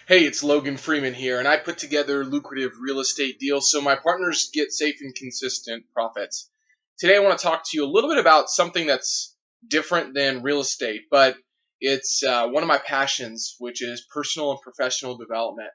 Hey, it's Logan Freeman here, and I put together lucrative real estate deals so my partners get safe and consistent profits. Today, I want to talk to you a little bit about something that's different than real estate, but it's one of my passions, which is personal and professional development,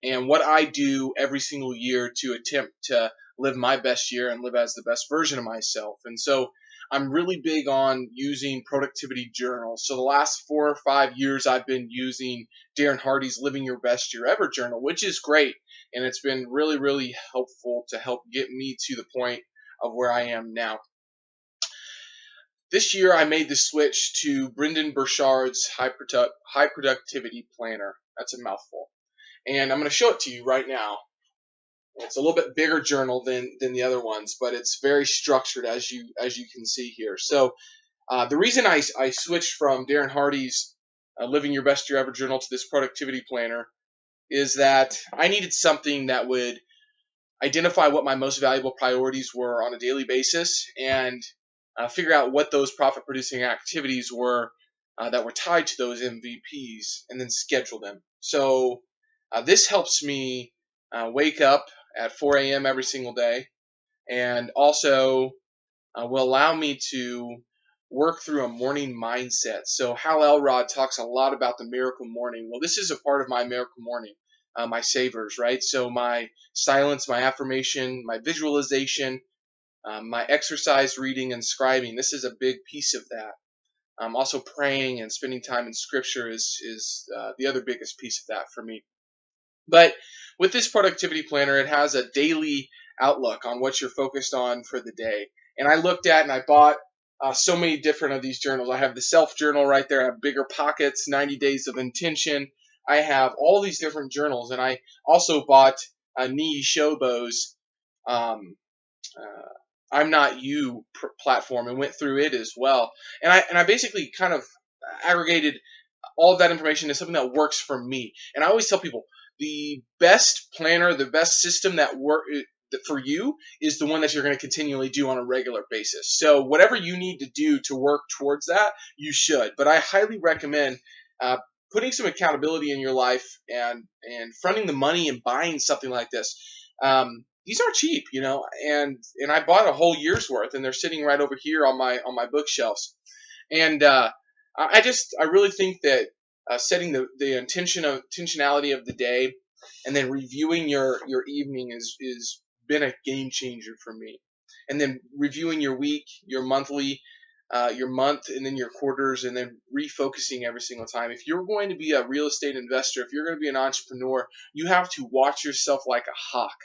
and what I do every single year to attempt to live my best year and live as the best version of myself. And so I'm really big on using productivity journals. So the last 4 or 5 years, I've been using Darren Hardy's Living Your Best Year Ever journal, which is great. And it's been really, really helpful to help get me to the point of where I am now. This year, I made the switch to Brendon Burchard's High Productivity Planner. That's a mouthful. And I'm going to show it to you right now. It's a little bit bigger journal than the other ones, but it's very structured as you can see here. So the reason I switched from Darren Hardy's Living Your Best Year Ever journal to this productivity planner is that I needed something that would identify what my most valuable priorities were on a daily basis and figure out what those profit producing activities were that were tied to those MVPs and then schedule them. So this helps me wake up at 4 a.m. every single day, and also will allow me to work through a morning mindset. So Hal Elrod talks a lot about the miracle morning. Well, this is a part of my miracle morning, my savers, right? So my silence, my affirmation, my visualization, my exercise, reading, and scribing. This is a big piece of that. Also praying and spending time in scripture is the other biggest piece of that for me. But with this productivity planner, it has a daily outlook on what you're focused on for the day. And I looked at and I bought so many different of these journals. I have the self journal right there. I have Bigger Pockets, 90 Days of Intention. I have all these different journals. And I also bought Nii Shobo's I'm Not You platform and went through it as well. And I basically kind of aggregated all of that information into something that works for me. And I always tell people, the best planner, the best system that works for you is the one that you're going to continually do on a regular basis. So whatever you need to do to work towards that, you should. But I highly recommend putting some accountability in your life and fronting the money and buying something like this. These are cheap, and I bought a whole year's worth, and they're sitting right over here on my bookshelves. And I really think that setting the intentionality of the day and then reviewing your evening is been a game changer for me. And then reviewing your week, your monthly, your month, and then your quarters, and then refocusing every single time. If you're going to be a real estate investor, if you're going to be an entrepreneur, you have to watch yourself like a hawk.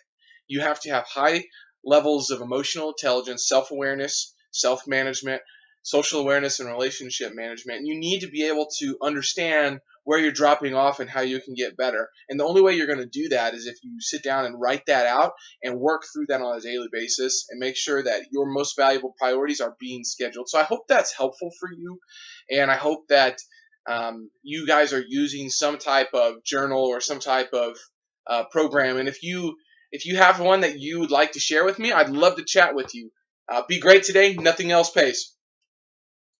You have to have high levels of emotional intelligence, self-awareness, self-management, social awareness, and relationship management. And you need to be able to understand where you're dropping off and how you can get better. And the only way you're going to do that is if you sit down and write that out and work through that on a daily basis and make sure that your most valuable priorities are being scheduled. So I hope that's helpful for you. And I hope that you guys are using some type of journal or some type of program. And if you have one that you would like to share with me, I'd love to chat with you. Be great today. Nothing else pays.